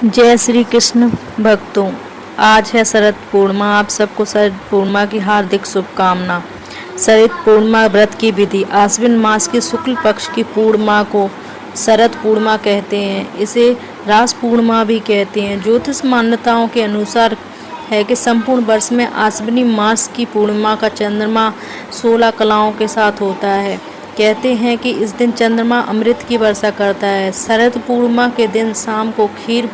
जय श्री कृष्ण भक्तों। आज है शरद पूर्णिमा। आप सबको शरद पूर्णिमा की हार्दिक शुभकामना। शरद पूर्णिमा व्रत की विधि। आश्विन मास के शुक्ल पक्ष की पूर्णिमा को शरद पूर्णिमा कहते हैं। इसे रास पूर्णिमा भी कहते हैं। ज्योतिष मान्यताओं के अनुसार है कि संपूर्ण वर्ष में आश्विनी मास की पूर्णिमा का चंद्रमा 16 कलाओं के साथ होता है। कहते हैं कि इस दिन चंद्रमा अमृत की वर्षा करता है। शरद पूर्णिमा के दिन शाम को खीर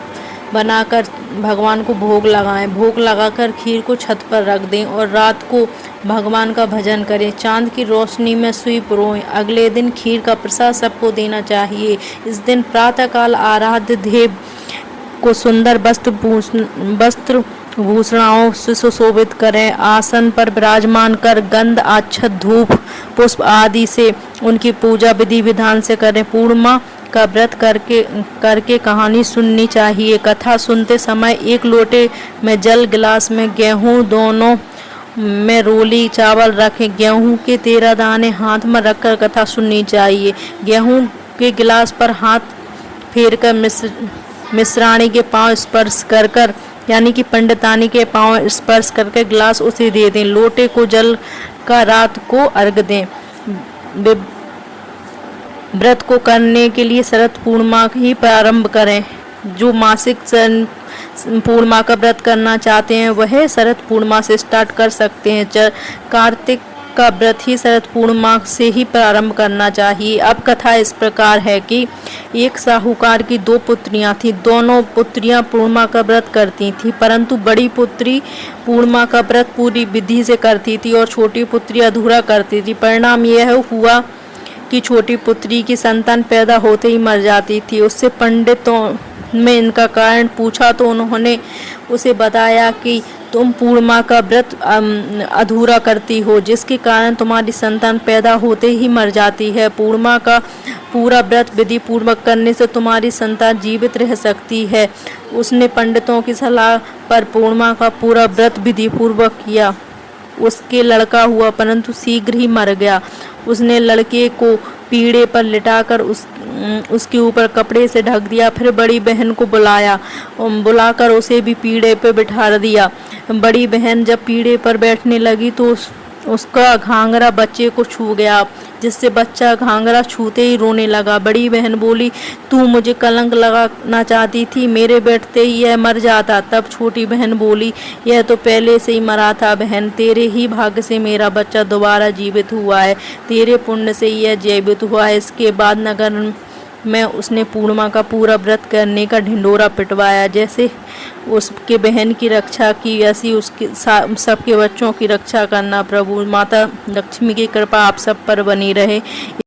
बनाकर भगवान को भोग लगाएं। भोग लगाकर खीर को छत पर रख दें और रात को भगवान का भजन करें। चांद की रोशनी में सुई पुरोएं। अगले दिन खीर का प्रसाद सबको देना चाहिए। इस दिन प्रातःकाल आराध्य देव को सुंदर वस्त्र भूषणाओं से सुशोभित करें। आसन पर विराजमान कर गंध आच्छत धूप पुष्प आदि से उनकी पूजा विधि विधान से करें। पूर्णिमा का व्रत करके कहानी सुननी चाहिए। कथा सुनते समय एक लोटे में जल, गिलास में गेहूं, दोनों में रोली चावल रखें। गेहूं के 13 दाने हाथ में रखकर कथा सुननी चाहिए। गेहूं के गिलास पर हाथ फेरकर मिश्राणी के पांव स्पर्श कर यानी कि पंडितानी के पांव स्पर्श करके गिलास उसे दे दें। लोटे को जल का रात को अर्घ दें। व्रत को करने के लिए शरद पूर्णिमा ही प्रारंभ करें। जो मासिक पूर्णिमा का व्रत करना चाहते हैं वह शरद पूर्णिमा से स्टार्ट कर सकते हैं। कार्तिक का व्रत ही शरद पूर्णिमा से ही प्रारंभ करना चाहिए। अब कथा इस प्रकार है कि एक साहूकार की 2 पुत्रियां थीं। दोनों पुत्रियां पूर्णिमा का व्रत करती थीं, परंतु बड़ी पुत्री पूर्णिमा का व्रत पूरी विधि से करती थी और छोटी पुत्री अधूरा करती थी। परिणाम यह हुआ कि छोटी पुत्री की संतान पैदा होते ही मर जाती थी। उससे पंडितों में इनका कारण पूछा तो उन्होंने उसे बताया कि तुम पूर्णिमा का व्रत अधूरा करती हो, जिसके कारण तुम्हारी संतान पैदा होते ही मर जाती है। पूर्णिमा का पूरा व्रत विधि पूर्वक करने से तुम्हारी संतान जीवित रह सकती है। उसने पंडितों की सलाह पर पूर्णिमा का पूरा व्रत विधि पूर्वक किया। उसके लड़का हुआ, परंतु शीघ्र ही मर गया। उसने लड़के को पीढ़े पर लिटाकर उसके ऊपर कपड़े से ढक दिया। फिर बड़ी बहन को बुलाकर उसे भी पीढ़े पर बिठा दिया। बड़ी बहन जब पीढ़े पर बैठने लगी तो उसका घाघरा बच्चे को छू गया, जिससे बच्चा घाघरा छूते ही रोने लगा। बड़ी बहन बोली, तू मुझे कलंक लगाना चाहती थी, मेरे बैठते ही यह मर जाता। तब छोटी बहन बोली, यह तो पहले से ही मरा था बहन, तेरे ही भाग्य से मेरा बच्चा दोबारा जीवित हुआ है, तेरे पुण्य से यह जीवित हुआ है। इसके बाद नगर में उसने पूर्णिमा का पूरा व्रत करने का ढिंढोरा पिटवाया। जैसे उसके बहन की रक्षा की, वैसी उसके सबके बच्चों की रक्षा करना। प्रभु माता लक्ष्मी की कृपा आप सब पर बनी रहे।